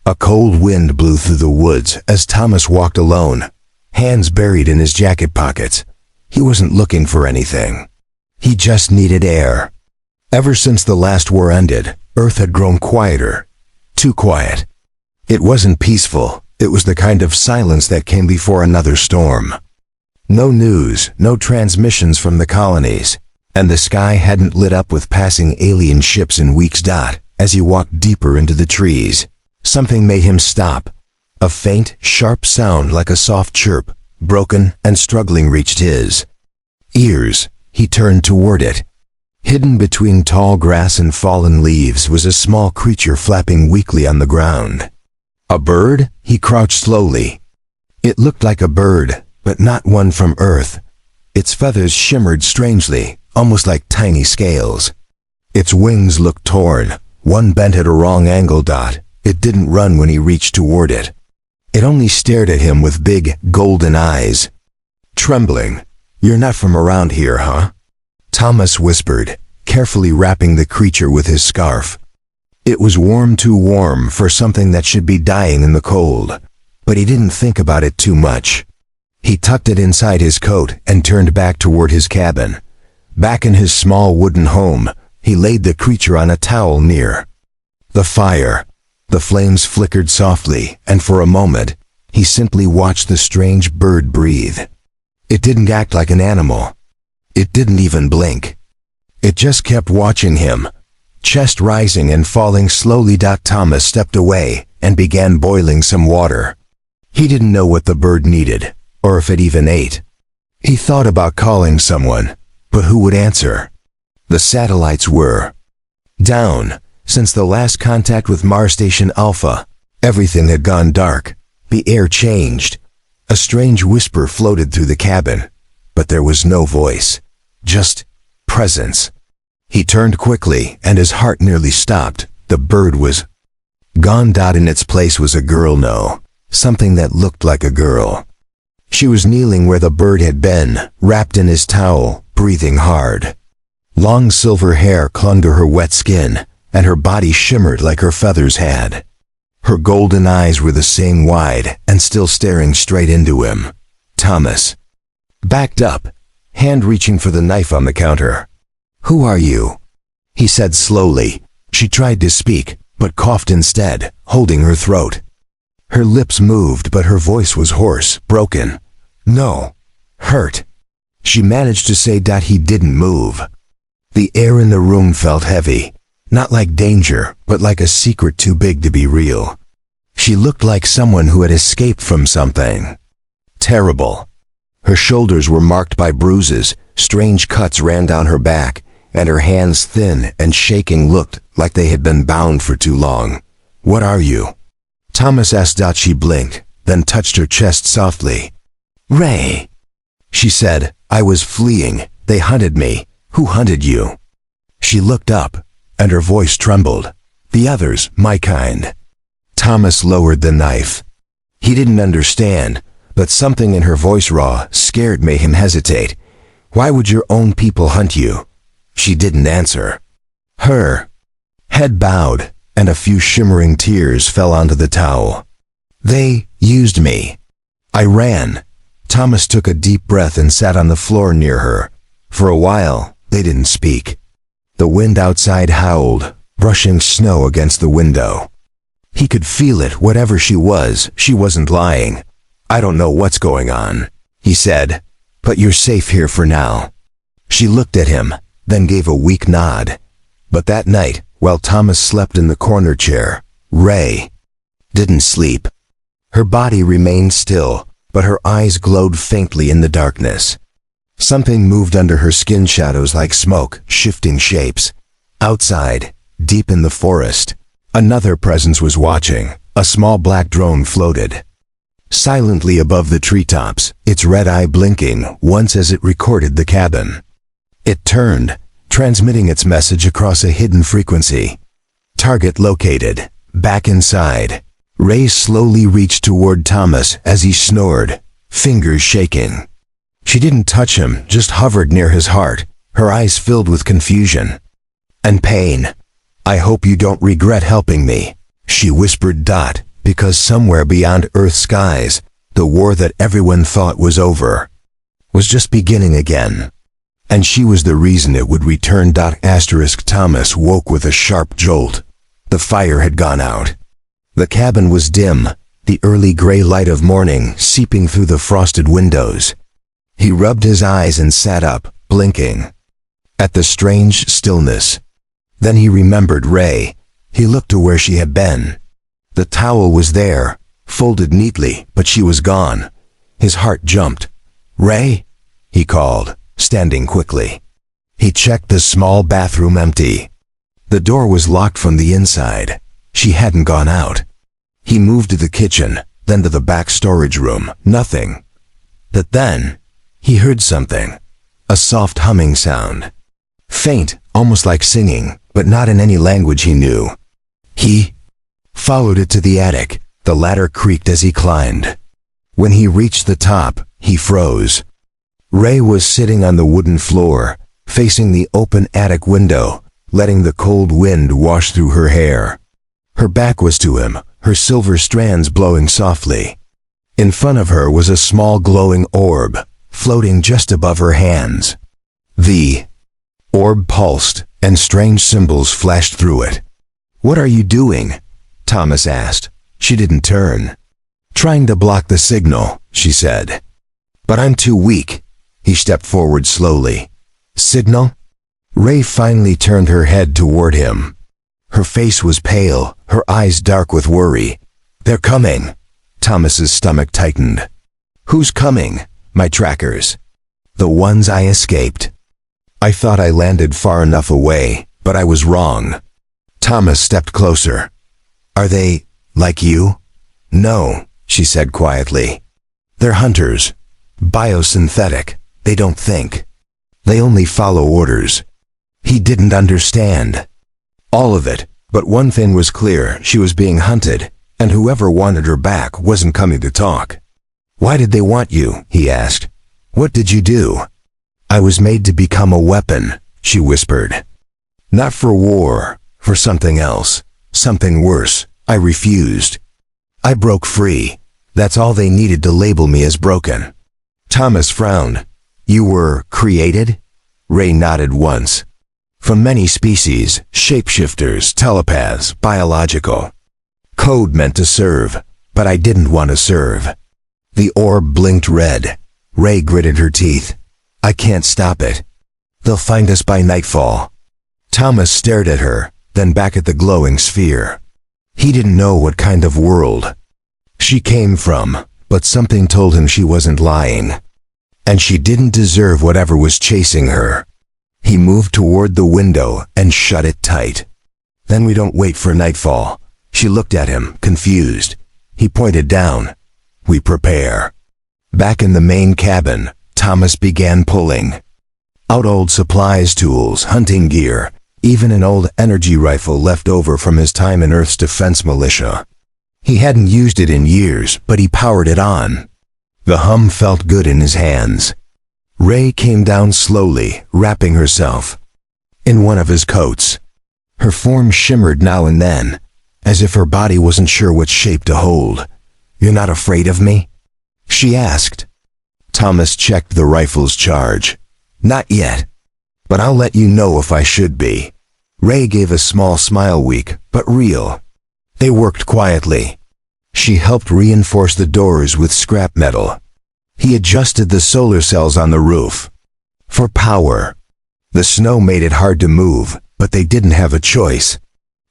A cold wind blew through the woods as Thomas walked alone, hands buried in his jacket pockets. He wasn't looking for anything. He just needed air. Ever since the last war ended, Earth had grown quieter. Too quiet. It wasn't peaceful. It was the kind of silence that came before another storm. No news, no transmissions from the colonies, and the sky hadn't lit up with passing alien ships in weeks. As he walked deeper into the trees, something made him stop. A faint, sharp sound like a soft chirp, broken and struggling, reached his ears. He turned toward it. Hidden between tall grass and fallen leaves was a small creature flapping weakly on the ground. A bird? He crouched slowly. It looked like a bird, but not one from Earth. Its feathers shimmered strangely, almost like tiny scales. Its wings looked torn, one bent at a wrong angle. It didn't run when he reached toward it. It only stared at him with big, golden eyes. Trembling, "You're not from around here, huh?" Thomas whispered, carefully wrapping the creature with his scarf. It was warm, too warm for something that should be dying in the cold, but he didn't think about it too much. He tucked it inside his coat and turned back toward his cabin. Back in his small wooden home, he laid the creature on a towel near the fire. The flames flickered softly, and for a moment, he simply watched the strange bird breathe. It didn't act like an animal. It didn't even blink. It just kept watching him, chest rising and falling slowly. Thomas stepped away and began boiling some water. He didn't know what the bird needed, or if it even ate. He thought about calling someone, but who would answer? The satellites were down. Since the last contact with Mars Station Alpha, everything had gone dark. The air changed. A strange whisper floated through the cabin, but there was no voice, just presence. He turned quickly, and his heart nearly stopped. The bird was gone. In its place was a girl, something that looked like a girl. She was kneeling where the bird had been, wrapped in his towel, breathing hard. Long silver hair clung to her wet skin, and her body shimmered like her feathers had. Her golden eyes were the same, wide and still staring straight into him. Thomas backed up, hand reaching for the knife on the counter. "Who are you?" he said slowly. She tried to speak, but coughed instead, holding her throat. Her lips moved, but her voice was hoarse, broken. "No. Hurt." She managed to say. He didn't move. The air in the room felt heavy. Not like danger, but like a secret too big to be real. She looked like someone who had escaped from something terrible. Her shoulders were marked by bruises, strange cuts ran down her back, and her hands, thin and shaking, looked like they had been bound for too long. "What are you?" Thomas asked. She blinked, then touched her chest softly. "Ray," she said. "I was fleeing. They hunted me." "Who hunted you?" She looked up, and her voice trembled. "The others, my kind." Thomas lowered the knife. He didn't understand, but something in her voice, raw, scared, made him hesitate. "Why would your own people hunt you?" She didn't answer. Her head bowed, and a few shimmering tears fell onto the towel. "They used me. I ran." Thomas took a deep breath and sat on the floor near her. For a while, they didn't speak. The wind outside howled, brushing snow against the window. He could feel it. Whatever she wasn't lying. "I don't know what's going on," he said, "but you're safe here for now." She looked at him, then gave a weak nod. But that night, while Thomas slept in the corner chair, Ray didn't sleep. Her body remained still, but her eyes glowed faintly in the darkness. Something moved under her skin, shadows like smoke, shifting shapes. Outside, deep in the forest, another presence was watching. A small black drone floated silently above the treetops, its red eye blinking once as it recorded the cabin. It turned, transmitting its message across a hidden frequency. "Target located. Back inside." Ray slowly reached toward Thomas as he snored, fingers shaking. She didn't touch him, just hovered near his heart, her eyes filled with confusion and pain. "I hope you don't regret helping me," she whispered. because somewhere beyond Earth's skies, the war that everyone thought was over was just beginning again. And she was the reason it would return. Thomas woke with a sharp jolt. The fire had gone out. The cabin was dim, the early gray light of morning seeping through the frosted windows. He rubbed his eyes and sat up, blinking at the strange stillness. Then he remembered Ray. He looked to where she had been. The towel was there, folded neatly, but she was gone. His heart jumped. "Ray?" he called, standing quickly. He checked the small bathroom empty. The door was locked from the inside. She hadn't gone out. He moved to the kitchen, then to the back storage room. Nothing. But then, he heard something. A soft humming sound. Faint, almost like singing, but not in any language he knew. He followed it to the attic. The ladder creaked as he climbed. When he reached the top, he froze. Ray was sitting on the wooden floor, facing the open attic window, letting the cold wind wash through her hair. Her back was to him, her silver strands blowing softly. In front of her was a small glowing orb, floating just above her hands. The orb pulsed, and strange symbols flashed through it. "What are you doing?" Thomas asked. She didn't turn. "Trying to block the signal," she said. "But I'm too weak." He stepped forward slowly. "Signal?" Ray finally turned her head toward him. Her face was pale, her eyes dark with worry. "They're coming." Thomas's stomach tightened. "Who's coming?" "My trackers. The ones I escaped. I thought I landed far enough away, but I was wrong." Thomas stepped closer. "Are they like you?" "No," she said quietly. "They're hunters. Biosynthetic. They don't think. They only follow orders." He didn't understand all of it, but one thing was clear: she was being hunted, and whoever wanted her back wasn't coming to talk. "Why did they want you?" he asked. "What did you do?" "I was made to become a weapon," she whispered. "Not for war, for something else, something worse." I refused. I broke free. That's all they needed to label me as broken. Thomas frowned. "You were created?" Ray nodded once. "From many species, shapeshifters, telepaths, biological. Code meant to serve, but I didn't want to serve." The orb blinked red. Ray gritted her teeth. "I can't stop it. They'll find us by nightfall." Thomas stared at her, then back at the glowing sphere. He didn't know what kind of world she came from, but something told him she wasn't lying. And she didn't deserve whatever was chasing her. He moved toward the window and shut it tight. "Then we don't wait for nightfall." She looked at him, confused. He pointed down. "We prepare." Back in the main cabin, Thomas began pulling out old supplies, tools, hunting gear, even an old energy rifle left over from his time in Earth's defense militia. He hadn't used it in years, but he powered it on. The hum felt good in his hands. Ray came down slowly, wrapping herself in one of his coats. Her form shimmered now and then, as if her body wasn't sure what shape to hold. "You're not afraid of me?" she asked. Thomas checked the rifle's charge. "Not yet, but I'll let you know if I should be." Ray gave a small smile, weak but real. They worked quietly. She helped reinforce the doors with scrap metal. He adjusted the solar cells on the roof for power. The snow made it hard to move, but they didn't have a choice.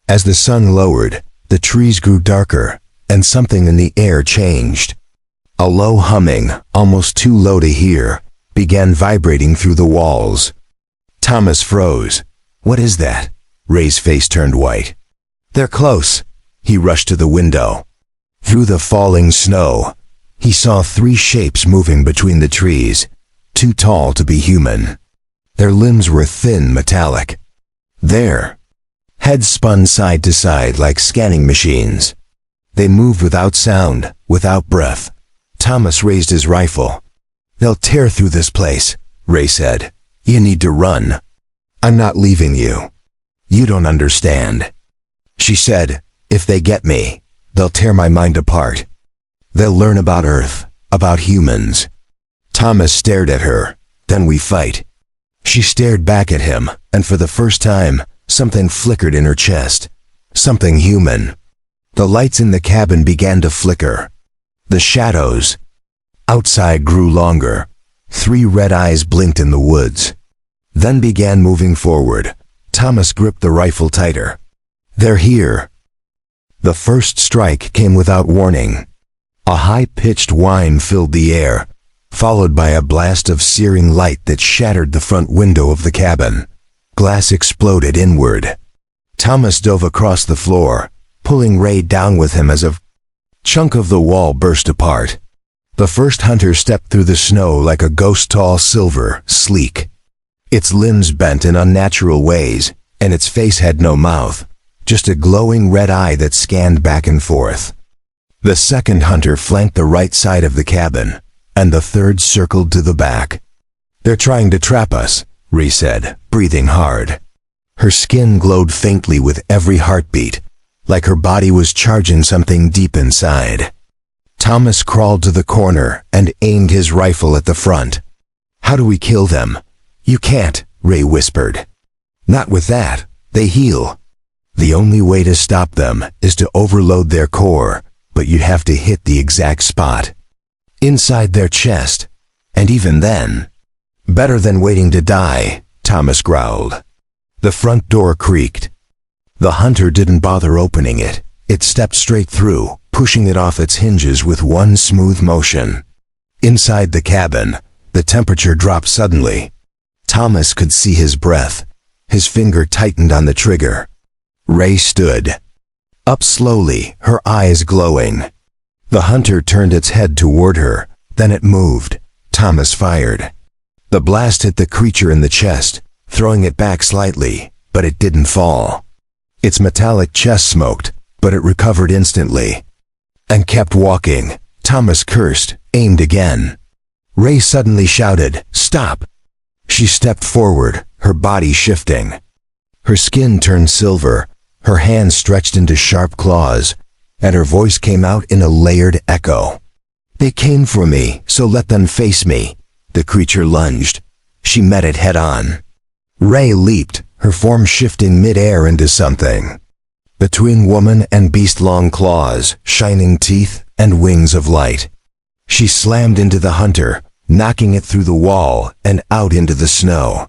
As the sun lowered, the trees grew darker, and something in the air changed. A low humming, almost too low to hear, began vibrating through the walls. Thomas froze. "What is that?" Ray's face turned white. "They're close." He rushed to the window. Through the falling snow, he saw 3 shapes moving between the trees, too tall to be human. Their limbs were thin, metallic. Their heads spun side to side like scanning machines. They moved without sound, without breath. Thomas raised his rifle. "They'll tear through this place," Ray said. "You need to run." "I'm not leaving you." "You don't understand." She said, "If they get me, They'll tear my mind apart. They'll learn about Earth, about humans. Thomas stared at her. Then we fight. She stared back at him, and for the first time, something flickered in her chest. Something human. The lights in the cabin began to flicker. The shadows outside grew longer. 3 red eyes blinked in the woods. Then began moving forward. Thomas gripped the rifle tighter. They're here. The first strike came without warning. A high-pitched whine filled the air, followed by a blast of searing light that shattered the front window of the cabin. Glass exploded inward. Thomas dove across the floor, pulling Ray down with him as a chunk of the wall burst apart. The first hunter stepped through the snow like a ghost, tall, silver, sleek. Its limbs bent in unnatural ways, and its face had no mouth, just a glowing red eye that scanned back and forth. The second hunter flanked the right side of the cabin, and the third circled to the back. They're trying to trap us, Ray said, breathing hard. Her skin glowed faintly with every heartbeat, like her body was charging something deep inside. Thomas crawled to the corner and aimed his rifle at the front. How do we kill them? You can't, Ray whispered. Not with that. They heal. The only way to stop them is to overload their core, but you'd have to hit the exact spot. Inside their chest. And even then. Better than waiting to die, Thomas growled. The front door creaked. The hunter didn't bother opening it. It stepped straight through, pushing it off its hinges with one smooth motion. Inside the cabin, the temperature dropped suddenly. Thomas could see his breath. His finger tightened on the trigger. Ray stood up slowly, her eyes glowing. The hunter turned its head toward her, then it moved. Thomas fired. The blast hit the creature in the chest, throwing it back slightly, but it didn't fall. Its metallic chest smoked, but it recovered instantly. And kept walking. Thomas cursed, aimed again. Ray suddenly shouted, "Stop!" She stepped forward, her body shifting. Her skin turned silver, her hands stretched into sharp claws, and her voice came out in a layered echo. "They came for me, so let them face me." The creature lunged. She met it head-on. Ray leaped, her form shifting mid-air into something. Between woman and beast, long claws, shining teeth, and wings of light. She slammed into the hunter, knocking it through the wall and out into the snow.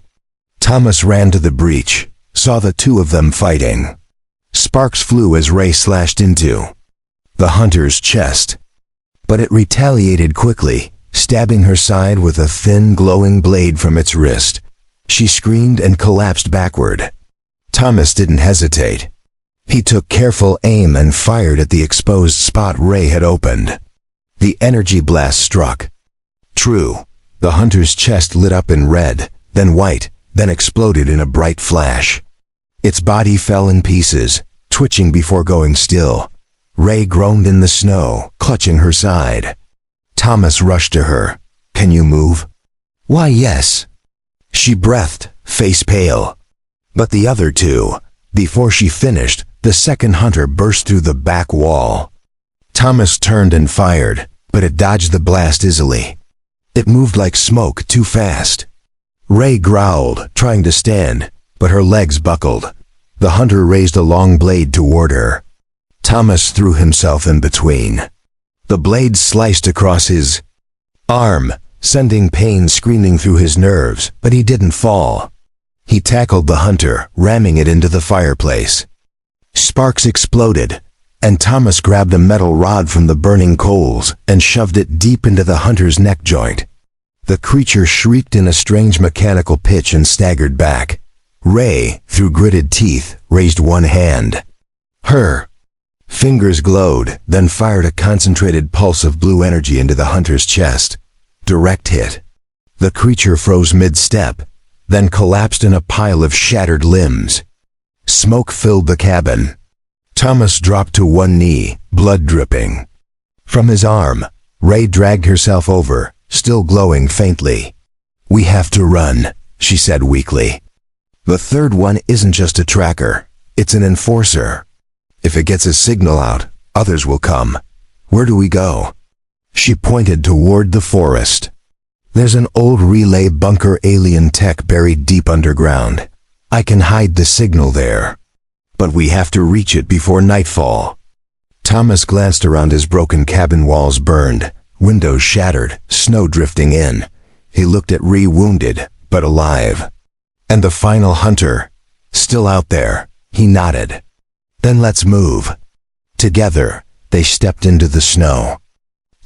Thomas ran to the breach, saw the two of them fighting. Sparks flew as Ray slashed into the hunter's chest. But it retaliated quickly, stabbing her side with a thin, glowing blade from its wrist. She screamed and collapsed backward. Thomas didn't hesitate. He took careful aim and fired at the exposed spot Ray had opened. The energy blast struck. True, the hunter's chest lit up in red, then white, then exploded in a bright flash. Its body fell in pieces, twitching before going still. Ray groaned in the snow, clutching her side. Thomas rushed to her. "Can you move?" "Why, yes." She breathed, face pale. But the other two, before she finished, the second hunter burst through the back wall. Thomas turned and fired, but it dodged the blast easily. It moved like smoke, too fast. Ray growled, trying to stand, but her legs buckled. The hunter raised a long blade toward her. Thomas threw himself in between. The blade sliced across his arm, sending pain screaming through his nerves, but he didn't fall. He tackled the hunter, ramming it into the fireplace. Sparks exploded, and Thomas grabbed a metal rod from the burning coals and shoved it deep into the hunter's neck joint. The creature shrieked in a strange mechanical pitch and staggered back. Ray, through gritted teeth, raised one hand. Her fingers glowed, then fired a concentrated pulse of blue energy into the hunter's chest. Direct hit. The creature froze mid-step, then collapsed in a pile of shattered limbs. Smoke filled the cabin. Thomas dropped to one knee, blood dripping. From his arm, Ray dragged herself over, still glowing faintly. "We have to run," she said weakly. "The third one isn't just a tracker, it's an enforcer. If it gets a signal out, Others will come. Where do we go? She pointed toward the forest. There's an old relay bunker alien tech buried deep underground. I can hide the signal there. But we have to reach it before nightfall. Thomas glanced around. His broken cabin walls burned, windows shattered, snow drifting in. He looked at Ree, wounded, but alive. And the final hunter, still out there. He nodded. Then let's move. Together, they stepped into the snow,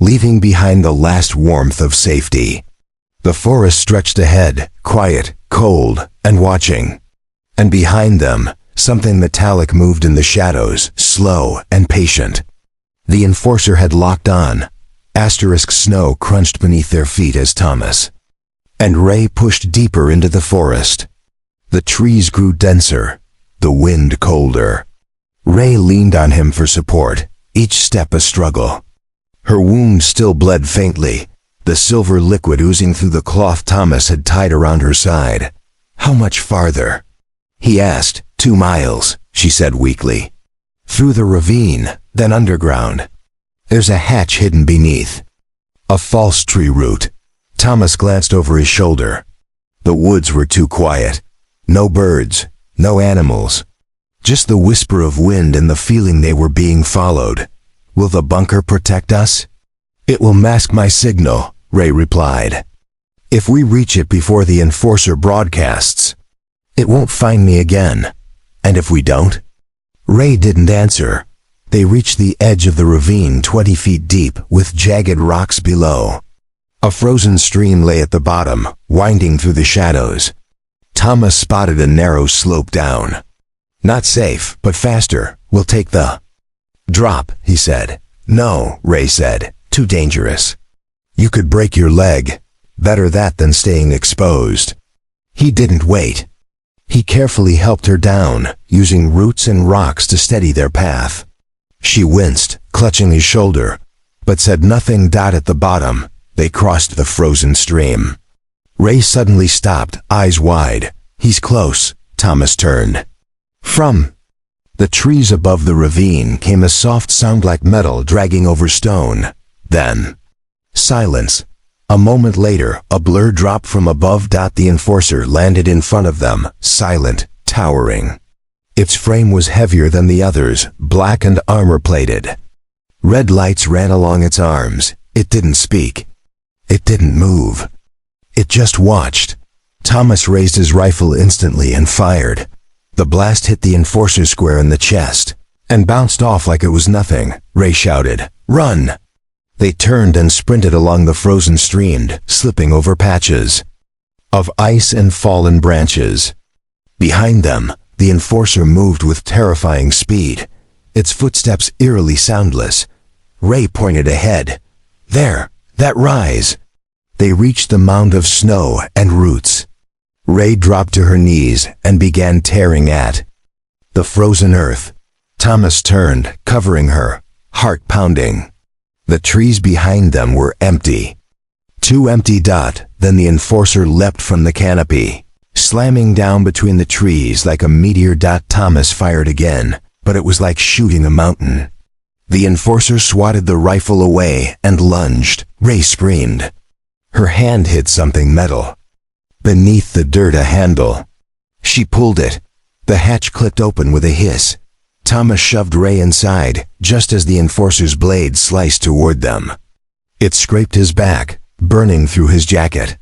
leaving behind the last warmth of safety. The forest stretched ahead, quiet, cold, and watching. And behind them, something metallic moved in the shadows, slow and patient. The Enforcer had locked on. Asterisk snow crunched beneath their feet as Thomas and Ray pushed deeper into the forest. The trees grew denser, the wind colder. Ray leaned on him for support, each step a struggle. Her wound still bled faintly, the silver liquid oozing through the cloth Thomas had tied around her side. How much farther? He asked. 2 miles, she said weakly. Through the ravine, then underground. There's a hatch hidden beneath. A false tree root. Thomas glanced over his shoulder. The woods were too quiet. No birds, no animals. Just the whisper of wind and the feeling they were being followed. Will the bunker protect us? It will mask my signal, Ray replied. If we reach it before the Enforcer broadcasts, it won't find me again. And if we don't? Ray didn't answer. They reached the edge of the ravine 20 feet deep with jagged rocks below. A frozen stream lay at the bottom, winding through the shadows. Thomas spotted a narrow slope down. Not safe, but faster. We'll take the drop, he said. No, Ray said. Too dangerous. You could break your leg. Better that than staying exposed. He didn't wait. He carefully helped her down, using roots and rocks to steady their path. She winced, clutching his shoulder, but said nothing. At the bottom, they crossed the frozen stream. Ray suddenly stopped, eyes wide. He's close. Thomas turned. From the trees above the ravine came a soft sound like metal dragging over stone. Then, silence. A moment later, a blur dropped from above. The Enforcer landed in front of them, silent, towering. Its frame was heavier than the others, black and armor-plated. Red lights ran along its arms. It didn't speak. It didn't move. It just watched. Thomas raised his rifle instantly and fired. The blast hit the Enforcer square in the chest and bounced off like it was nothing. Ray shouted, "Run!" They turned and sprinted along the frozen stream, slipping over patches of ice and fallen branches. Behind them, the Enforcer moved with terrifying speed, its footsteps eerily soundless. Ray pointed ahead. There, that rise. They reached the mound of snow and roots. Ray dropped to her knees and began tearing at the frozen earth. Thomas turned, covering her, heart pounding. The trees behind them were empty. Too empty. Then the Enforcer leapt from the canopy, slamming down between the trees like a meteor. Thomas fired again, but it was like shooting a mountain. The Enforcer swatted the rifle away and lunged. Ray screamed. Her hand hit something metal. Beneath the dirt, a handle. She pulled it. The hatch clicked open with a hiss. Thomas shoved Ray inside, just as the Enforcer's blade sliced toward them. It scraped his back, burning through his jacket.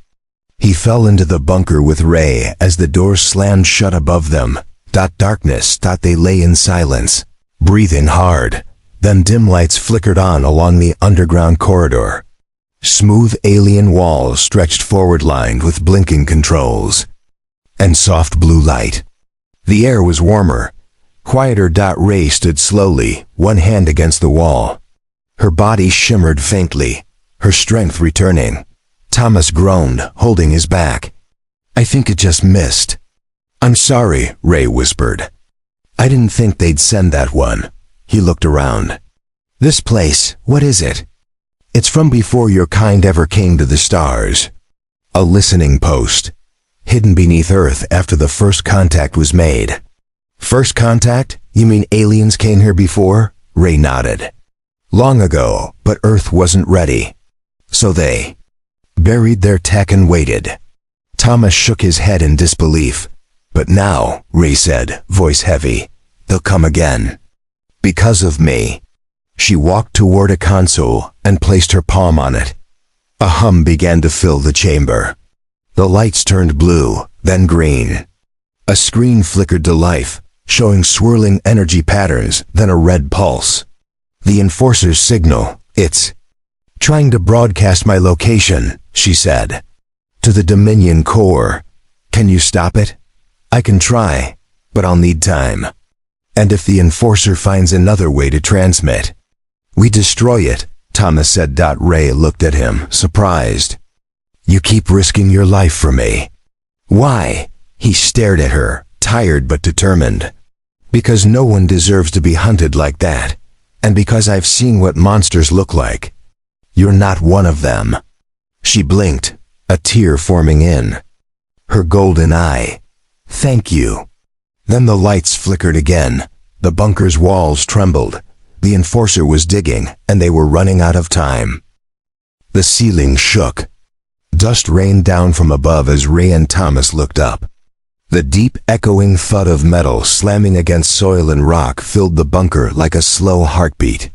He fell into the bunker with Ray as the door slammed shut above them. Darkness. They lay in silence, breathing hard. Then dim lights flickered on along the underground corridor. Smooth alien walls stretched forward, lined with blinking controls and soft blue light. The air was warmer, quieter. Ray stood slowly, one hand against the wall. Her body shimmered faintly, her strength returning. Thomas groaned, holding his back. I think it just missed. I'm sorry, Ray whispered. I didn't think they'd send that one. He looked around. This place, what is it? It's from before your kind ever came to the stars. A listening post, hidden beneath Earth after the first contact was made. First contact? You mean aliens came here before? Ray nodded. Long ago, but Earth wasn't ready. So they buried their tech and waited. Thomas shook his head in disbelief. But now, Ray said, voice heavy, they'll come again. Because of me. She walked toward a console and placed her palm on it. A hum began to fill the chamber. The lights turned blue, then green. A screen flickered to life, showing swirling energy patterns, then a red pulse. The Enforcer's signal, it's trying to broadcast my location, she said. To the Dominion core. Can you stop it? I can try, but I'll need time. And if the Enforcer finds another way to transmit, we destroy it, Thomas said. Ray looked at him, surprised. You keep risking your life for me. Why? He stared at her, tired but determined. Because no one deserves to be hunted like that. And because I've seen what monsters look like. You're not one of them. She blinked, a tear forming in her golden eye. Thank you. Then the lights flickered again. The bunker's walls trembled. The Enforcer was digging, and they were running out of time. The ceiling shook. Dust rained down from above as Ray and Thomas looked up. The deep, echoing thud of metal slamming against soil and rock filled the bunker like a slow heartbeat.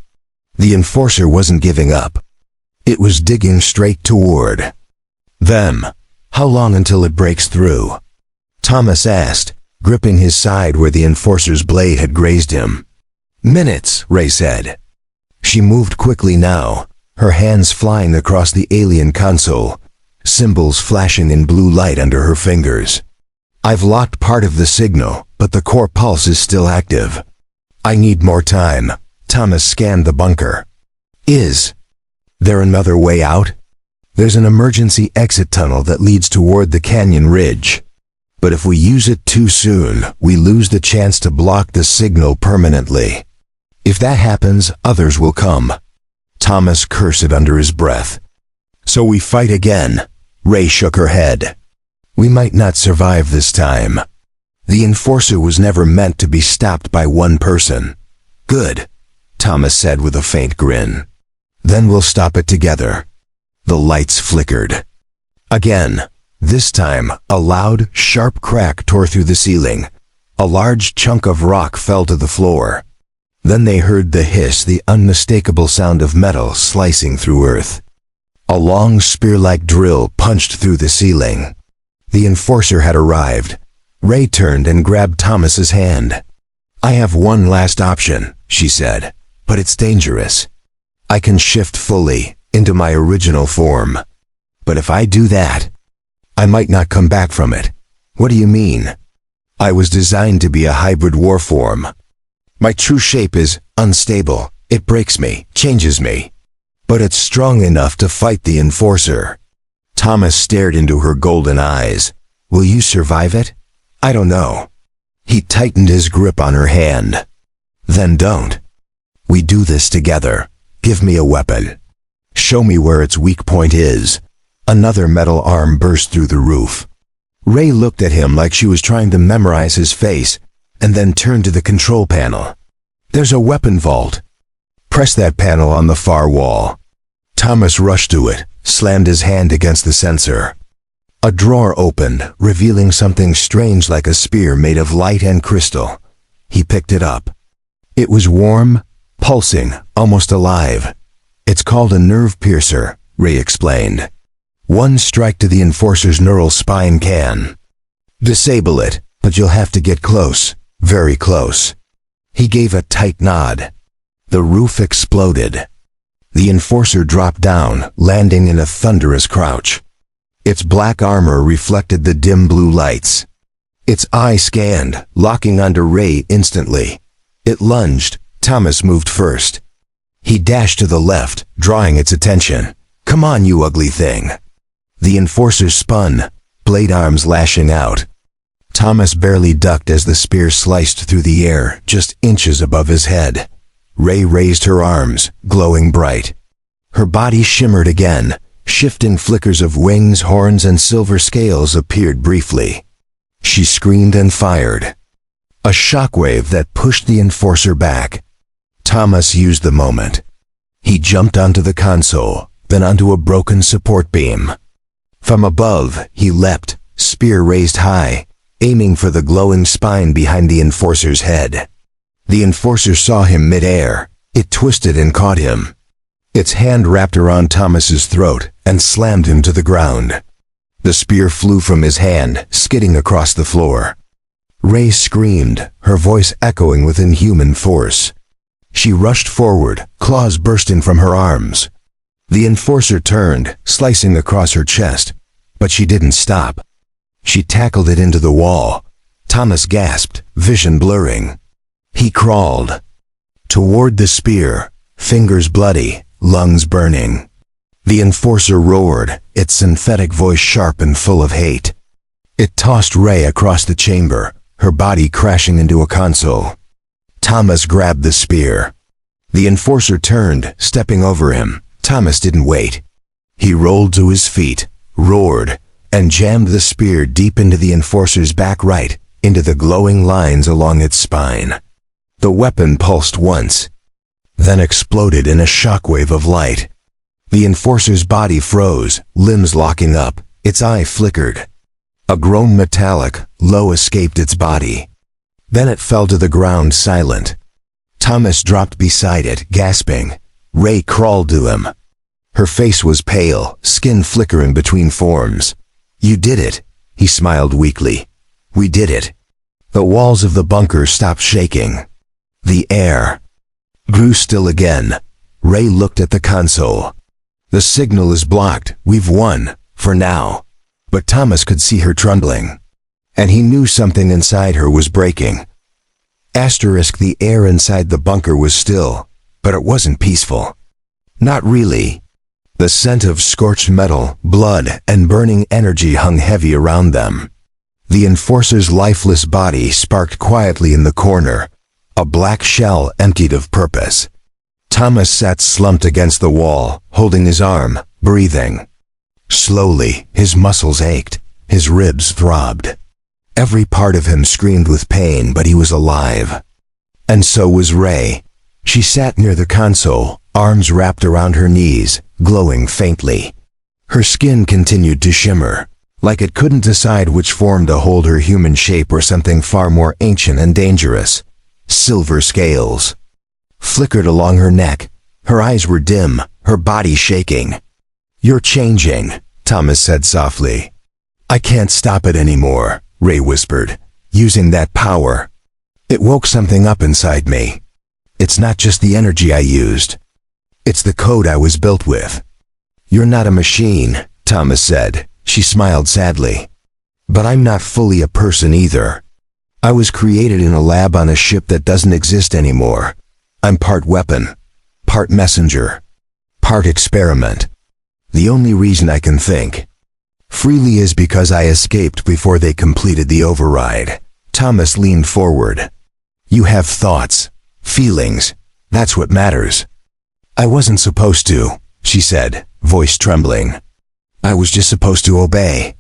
The Enforcer wasn't giving up. It was digging straight toward them. How long until it breaks through? Thomas asked, gripping his side where the Enforcer's blade had grazed him. Minutes, Ray said. She moved quickly now, her hands flying across the alien console, symbols flashing in blue light under her fingers. I've locked part of the signal, but the core pulse is still active. I need more time. Thomas scanned the bunker. Is there another way out? There's an emergency exit tunnel that leads toward the canyon ridge. But if we use it too soon, we lose the chance to block the signal permanently. If that happens, others will come. Thomas cursed under his breath. So we fight again. Ray shook her head. We might not survive this time. The Enforcer was never meant to be stopped by one person. Good, Thomas said with a faint grin. Then we'll stop it together. The lights flickered. Again. This time, a loud, sharp crack tore through the ceiling. A large chunk of rock fell to the floor. Then they heard the hiss, the unmistakable sound of metal slicing through earth. A long spear-like drill punched through the ceiling. The Enforcer had arrived. Ray turned and grabbed Thomas's hand. I have one last option, she said, but it's dangerous. I can shift fully into my original form. But if I do that, I might not come back from it. What do you mean? I was designed to be a hybrid war form. My true shape is unstable. It breaks me, changes me. But it's strong enough to fight the Enforcer. Thomas stared into her golden eyes. Will you survive it? I don't know. He tightened his grip on her hand. Then don't. We do this together. Give me a weapon. Show me where its weak point is. Another metal arm burst through the roof. Ray looked at him like she was trying to memorize his face, and then turned to the control panel. There's a weapon vault. Press that panel on the far wall. Thomas rushed to it, slammed his hand against the sensor. A drawer opened, revealing something strange like a spear made of light and crystal. He picked it up. It was warm, pulsing, almost alive. It's called a nerve piercer, Ray explained. One strike to the Enforcer's neural spine can disable it, but you'll have to get close, very close. He gave a tight nod. The roof exploded. The Enforcer dropped down, landing in a thunderous crouch. Its black armor reflected the dim blue lights. Its eye scanned, locking onto Ray instantly. It lunged. Thomas moved first. He dashed to the left, drawing its attention. Come on, you ugly thing. The Enforcer spun, blade arms lashing out. Thomas barely ducked as the spear sliced through the air, just inches above his head. Ray raised her arms, glowing bright. Her body shimmered again. Shifting flickers of wings, horns, and silver scales appeared briefly. She screamed and fired. A shockwave that pushed the Enforcer back. Thomas used the moment. He jumped onto the console, then onto a broken support beam. From above, he leapt, spear raised high, aiming for the glowing spine behind the Enforcer's head. The Enforcer saw him mid-air. It twisted and caught him. Its hand wrapped around Thomas's throat and slammed him to the ground. The spear flew from his hand, skidding across the floor. Ray screamed, her voice echoing with inhuman force. She rushed forward, claws bursting from her arms. The Enforcer turned, slicing across her chest, but she didn't stop. She tackled it into the wall. Thomas gasped, vision blurring. He crawled toward the spear, fingers bloody, lungs burning. The Enforcer roared, its synthetic voice sharp and full of hate. It tossed Ray across the chamber, her body crashing into a console. Thomas grabbed the spear. The Enforcer turned, stepping over him. Thomas didn't wait. He rolled to his feet, roared, and jammed the spear deep into the Enforcer's back right, into the glowing lines along its spine. The weapon pulsed once, then exploded in a shockwave of light. The Enforcer's body froze, limbs locking up, its eye flickered. A groan metallic, low escaped its body. Then it fell to the ground silent. Thomas dropped beside it, gasping. Ray crawled to him. Her face was pale, skin flickering between forms. "You did it," he smiled weakly. "We did it." The walls of the bunker stopped shaking. The air grew still again. Ray looked at the console. "The signal is blocked. We've won, for now." But Thomas could see her trembling. And he knew something inside her was breaking. The air inside the bunker was still, but it wasn't peaceful. Not really. The scent of scorched metal, blood, and burning energy hung heavy around them. The Enforcer's lifeless body sparked quietly in the corner, a black shell emptied of purpose. Thomas sat slumped against the wall, holding his arm, breathing. Slowly, his muscles ached, his ribs throbbed. Every part of him screamed with pain, but he was alive. And so was Ray. She sat near the console, arms wrapped around her knees, glowing faintly. Her skin continued to shimmer, like it couldn't decide which form to hold, her human shape or something far more ancient and dangerous. Silver scales flickered along her neck. Her eyes were dim, her body shaking. "You're changing," Thomas said softly. "I can't stop it anymore," Ray whispered, using that power. "It woke something up inside me. It's not just the energy I used. It's the code I was built with." "You're not a machine," Thomas said. She smiled sadly. "But I'm not fully a person either. I was created in a lab on a ship that doesn't exist anymore. I'm part weapon, part messenger, part experiment. The only reason I can think freely is because I escaped before they completed the override." Thomas leaned forward. "You have thoughts, feelings. That's what matters." "I wasn't supposed to," she said, voice trembling. "I was just supposed to obey."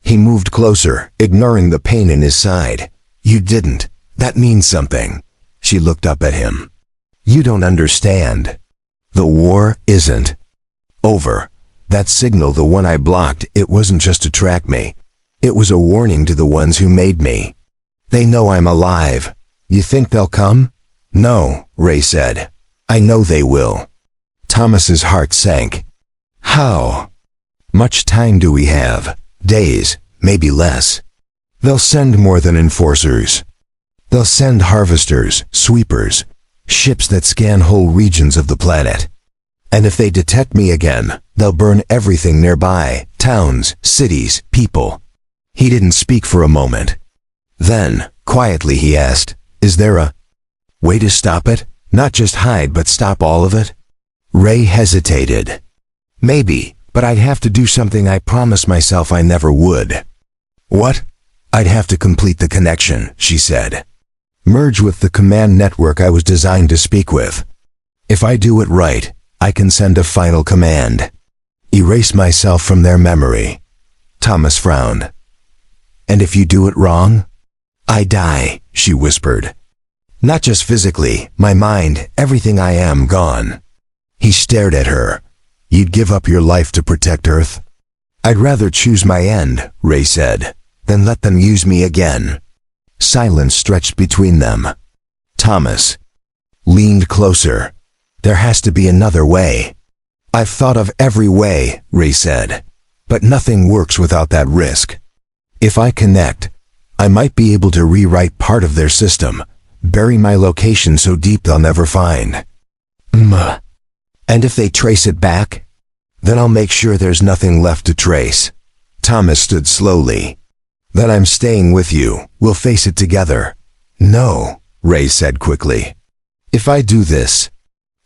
He moved closer, ignoring the pain in his side. "You didn't. That means something." She looked up at him. "You don't understand. The war isn't over. That signal, the one I blocked, it wasn't just to track me. It was a warning to the ones who made me. They know I'm alive. You think they'll come?" "No," Ray said. "I know they will." Thomas's heart sank. "How much time do we have?" "Days, maybe less. They'll send more than enforcers. They'll send harvesters, sweepers, ships that scan whole regions of the planet. And if they detect me again, they'll burn everything nearby, towns, cities, people." He didn't speak for a moment. Then, quietly, he asked, "Is there a way to stop it? Not just hide, but stop all of it?" Ray hesitated. "Maybe, but I'd have to do something I promised myself I never would." "What?" "I'd have to complete the connection," she said. "Merge with the command network I was designed to speak with. If I do it right, I can send a final command. Erase myself from their memory." Thomas frowned. "And if you do it wrong?" "I die," she whispered. "Not just physically, my mind, everything I am gone." He stared at her. You'd give up your life to protect Earth? I'd rather choose my end, Ray said, than let them use me again. Silence stretched between them. Thomas leaned closer. There has to be another way. I've thought of every way, Ray said, but nothing works without that risk. If I connect, I might be able to rewrite part of their system, bury my location so deep they'll never find. And if they trace it back? Then I'll make sure there's nothing left to trace. Thomas stood slowly. Then I'm staying with you. We'll face it together. No, Ray said quickly. If I do this,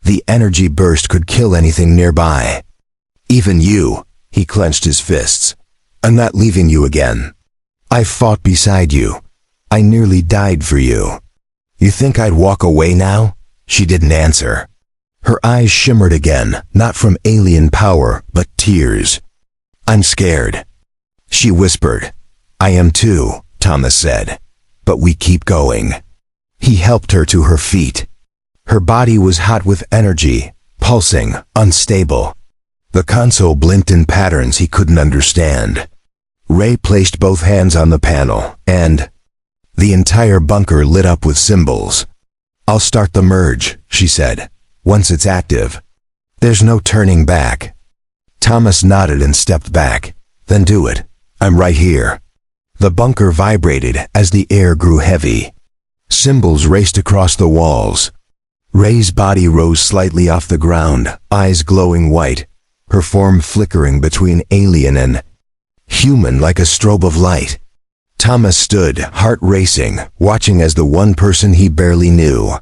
the energy burst could kill anything nearby. Even you, he clenched his fists. I'm not leaving you again. I fought beside you. I nearly died for you. You think I'd walk away now? She didn't answer. Her eyes shimmered again, not from alien power, but tears. I'm scared. She whispered. I am too, Thomas said. But we keep going. He helped her to her feet. Her body was hot with energy, pulsing, unstable. The console blinked in patterns he couldn't understand. Ray placed both hands on the panel, and the entire bunker lit up with symbols. I'll start the merge, she said. Once it's active, there's no turning back. Thomas nodded and stepped back. Then do it. I'm right here. The bunker vibrated as the air grew heavy. Symbols raced across the walls. Ray's body rose slightly off the ground, eyes glowing white, her form flickering between alien and human like a strobe of light. Thomas stood, heart racing, watching as the one person he barely knew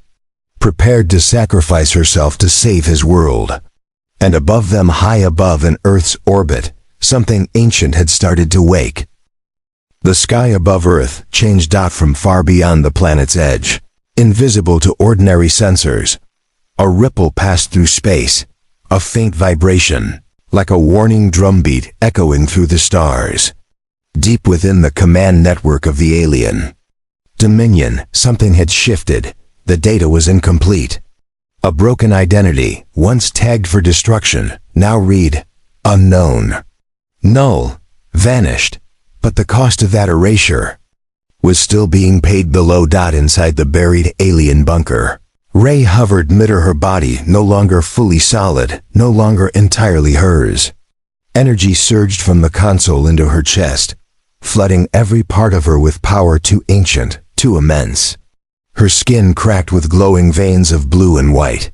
prepared to sacrifice herself to save his world. And above them, high above in Earth's orbit, something ancient had started to wake. The sky above Earth changed out from far beyond the planet's edge, invisible to ordinary sensors. A ripple passed through space, a faint vibration, like a warning drumbeat echoing through the stars. Deep within the command network of the alien Dominion, something had shifted. The data was incomplete. A broken identity, once tagged for destruction, now read, unknown. Null, vanished, but the cost of that erasure was still being paid below. Inside the buried alien bunker, Ray hovered mid her body, no longer fully solid, no longer entirely hers. Energy surged from the console into her chest, flooding every part of her with power too ancient, too immense. Her skin cracked with glowing veins of blue and white.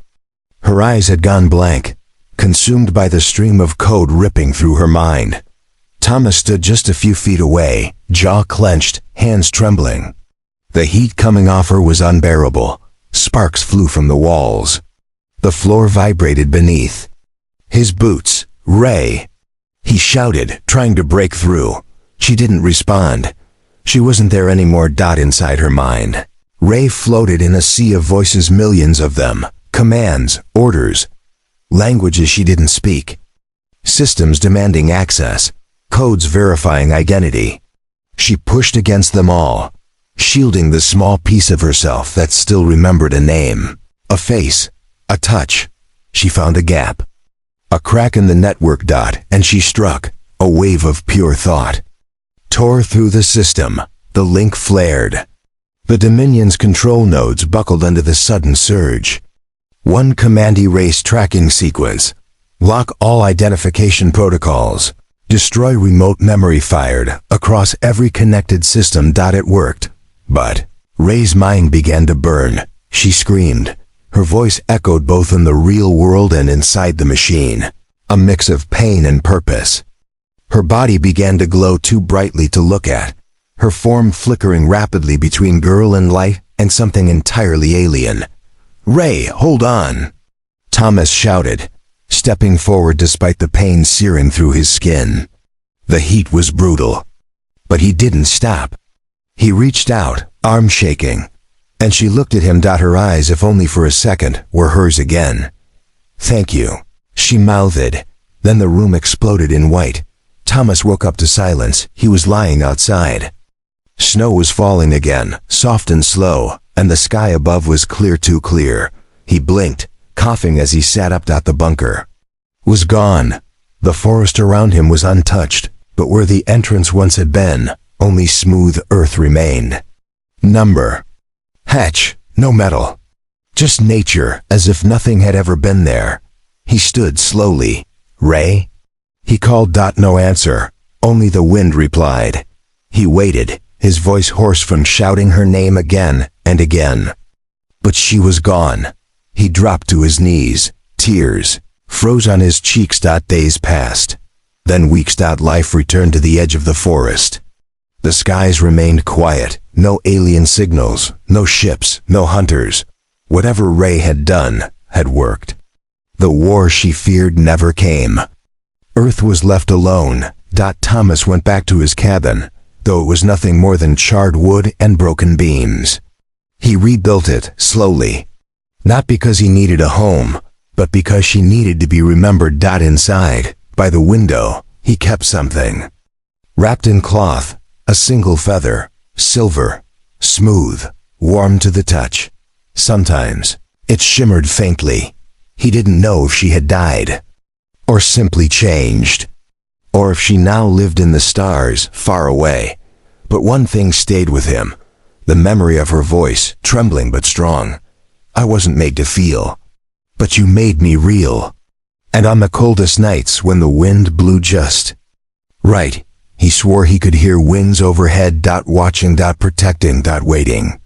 Her eyes had gone blank, consumed by the stream of code ripping through her mind. Thomas stood just a few feet away, jaw clenched, hands trembling. The heat coming off her was unbearable. Sparks flew from the walls. The floor vibrated beneath his boots. Ray! He shouted, trying to break through. She didn't respond. She wasn't there anymore. Inside her mind, Ray floated in a sea of voices, millions of them, commands, orders, languages she didn't speak, systems demanding access, codes verifying identity. She pushed against them all, shielding the small piece of herself that still remembered a name, a face, a touch. She found a gap, a crack in the network. And she struck. A wave of pure thought tore through the system. The link flared. The Dominion's control nodes buckled under the sudden surge. One command: erase tracking sequence. Lock all identification protocols. Destroy remote memory. Fired across every connected system. It worked. But Ray's mind began to burn. She screamed. Her voice echoed both in the real world and inside the machine, a mix of pain and purpose. Her body began to glow too brightly to look at, her form flickering rapidly between girl and life and something entirely alien. "Ray, hold on!" Thomas shouted, stepping forward despite the pain searing through his skin. The heat was brutal, but he didn't stop. He reached out, arm shaking, and she looked at him. Her eyes, if only for a second, were hers again. "Thank you," she mouthed. Then the room exploded in white. Thomas woke up to silence. He was lying outside. Snow was falling again, soft and slow, and the sky above was clear, too clear. He blinked, coughing as he sat up. The bunker was gone. The forest around him was untouched, but where the entrance once had been, only smooth earth remained. Number. Hatch, no metal. Just nature, as if nothing had ever been there. He stood slowly. Ray? He called. No answer. Only the wind replied. He waited, his voice hoarse from shouting her name again and again. But she was gone. He dropped to his knees. Tears froze on his cheeks. Days passed. Then weeks. Life returned to the edge of the forest. The skies remained quiet. No alien signals, no ships, no hunters. Whatever Ray had done had worked. The war she feared never came. Earth was left alone. Thomas went back to his cabin, though it was nothing more than charred wood and broken beams. He rebuilt it slowly. Not because he needed a home, but because she needed to be remembered. Inside, by the window, he kept something. Wrapped in cloth, a single feather, silver, smooth, warm to the touch. Sometimes, it shimmered faintly. He didn't know if she had died, or simply changed, or if she now lived in the stars, far away. But one thing stayed with him, the memory of her voice, trembling but strong. I wasn't made to feel, but you made me real. And on the coldest nights when the wind blew just right, he swore he could hear winds overhead. Watching, protecting, waiting.